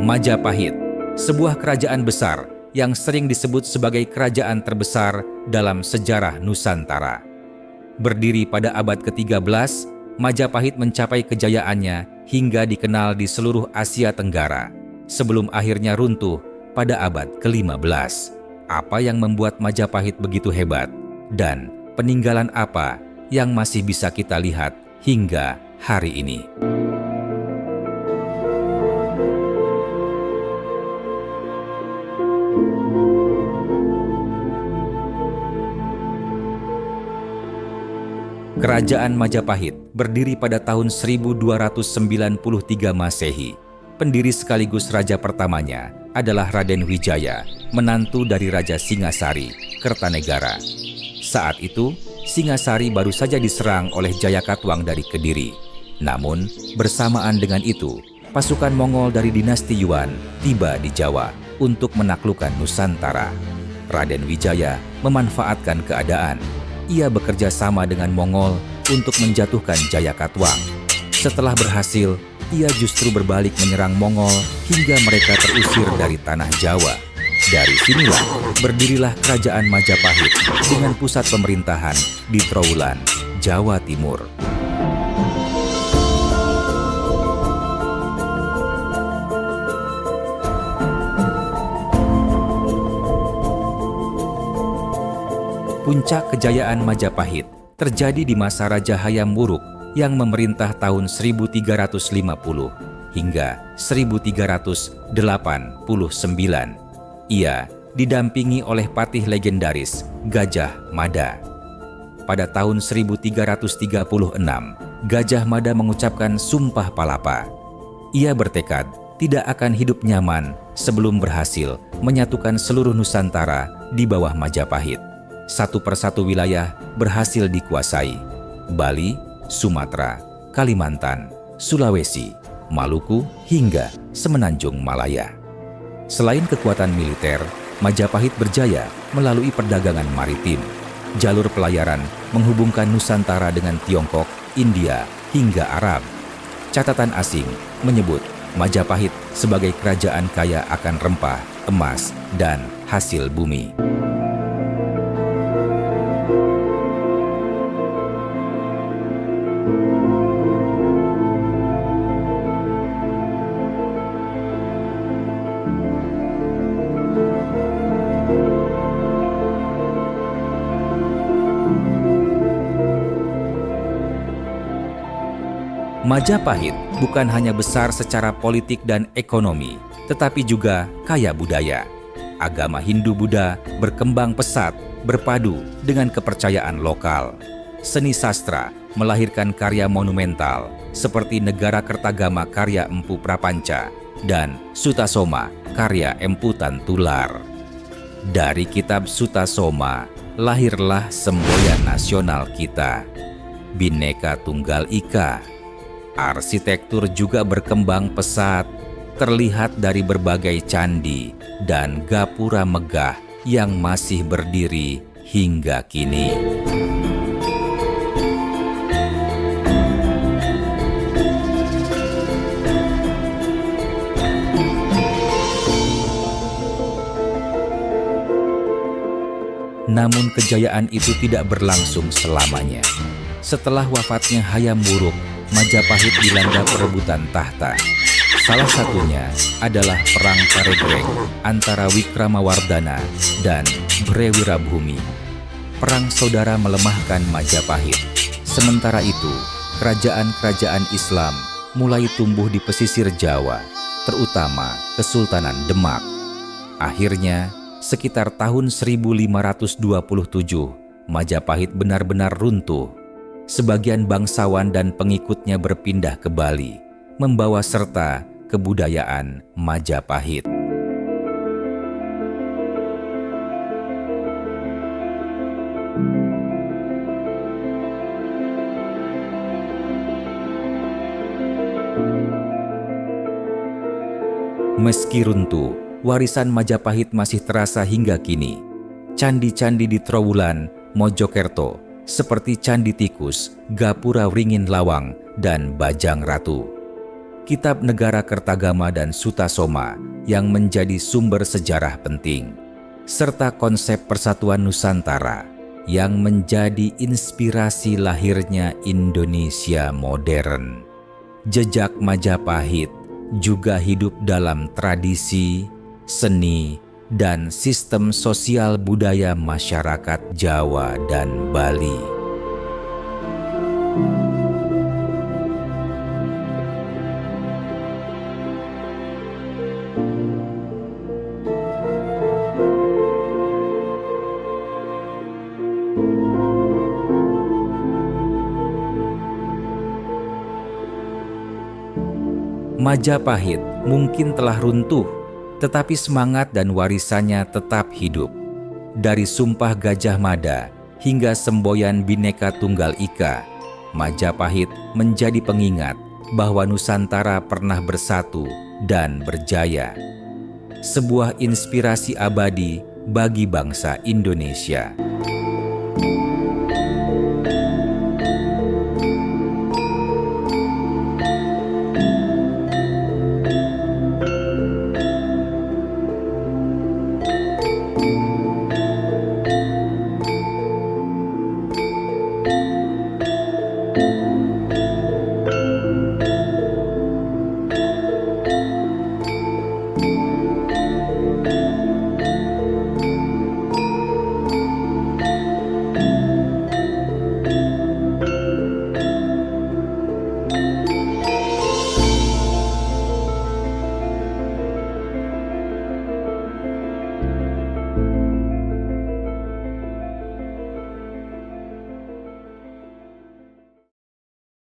Majapahit, sebuah kerajaan besar yang sering disebut sebagai kerajaan terbesar dalam sejarah Nusantara. Berdiri pada abad ke-13, Majapahit mencapai kejayaannya hingga dikenal di seluruh Asia Tenggara, sebelum akhirnya runtuh pada abad ke-15. Apa yang membuat Majapahit begitu hebat? Dan peninggalan apa yang masih bisa kita lihat hingga hari ini? Kerajaan Majapahit berdiri pada tahun 1293 Masehi. Pendiri sekaligus raja pertamanya adalah Raden Wijaya, menantu dari Raja Singasari, Kertanegara. Saat itu, Singasari baru saja diserang oleh Jayakatwang dari Kediri. Namun, bersamaan dengan itu, pasukan Mongol dari dinasti Yuan tiba di Jawa untuk menaklukkan Nusantara. Raden Wijaya memanfaatkan keadaan. Ia bekerja sama dengan Mongol untuk menjatuhkan Jayakatwang. Setelah berhasil, ia justru berbalik menyerang Mongol hingga mereka terusir dari tanah Jawa. Dari sinilah berdirilah Kerajaan Majapahit dengan pusat pemerintahan di Trowulan, Jawa Timur. Puncak kejayaan Majapahit terjadi di masa Raja Hayam Wuruk yang memerintah tahun 1350 hingga 1389. Ia didampingi oleh patih legendaris Gajah Mada. Pada tahun 1336, Gajah Mada mengucapkan Sumpah Palapa. Ia bertekad tidak akan hidup nyaman sebelum berhasil menyatukan seluruh Nusantara di bawah Majapahit. Satu persatu wilayah berhasil dikuasai: Bali, Sumatera, Kalimantan, Sulawesi, Maluku, hingga Semenanjung Malaya. Selain kekuatan militer, Majapahit berjaya melalui perdagangan maritim. Jalur pelayaran menghubungkan Nusantara dengan Tiongkok, India, hingga Arab. Catatan asing menyebut Majapahit sebagai kerajaan kaya akan rempah, emas, dan hasil bumi. Majapahit bukan hanya besar secara politik dan ekonomi, tetapi juga kaya budaya. Agama Hindu-Buddha berkembang pesat berpadu dengan kepercayaan lokal. Seni sastra melahirkan karya monumental seperti Negara Kertagama karya Empu Prapanca dan Sutasoma karya Empu Tantular. Dari kitab Sutasoma lahirlah semboyan nasional kita, Bhinneka Tunggal Ika. Arsitektur juga berkembang pesat, terlihat dari berbagai candi dan gapura megah yang masih berdiri hingga kini. Namun kejayaan itu tidak berlangsung selamanya. Setelah wafatnya Hayam Wuruk, Majapahit dilanda perebutan tahta. Salah satunya adalah Perang Paregreng antara Wikramawardhana dan Brewirabhumi. Perang saudara melemahkan Majapahit. Sementara itu, kerajaan-kerajaan Islam mulai tumbuh di pesisir Jawa, terutama Kesultanan Demak. Akhirnya, sekitar tahun 1527, Majapahit benar-benar runtuh. Sebagian bangsawan dan pengikutnya berpindah ke Bali, membawa serta kebudayaan Majapahit. Meski runtuh, warisan Majapahit masih terasa hingga kini. Candi-candi di Trowulan, Mojokerto, seperti Candi Tikus, Gapura Wringin Lawang, dan Bajang Ratu. Kitab Negara Kertagama dan Sutasoma yang menjadi sumber sejarah penting, serta konsep persatuan Nusantara yang menjadi inspirasi lahirnya Indonesia modern. Jejak Majapahit juga hidup dalam tradisi, seni, dan sistem sosial budaya masyarakat Jawa dan Bali. Majapahit mungkin telah runtuh, tetapi semangat dan warisannya tetap hidup. Dari Sumpah Gajah Mada hingga semboyan Bhinneka Tunggal Ika, Majapahit menjadi pengingat bahwa Nusantara pernah bersatu dan berjaya. Sebuah inspirasi abadi bagi bangsa Indonesia.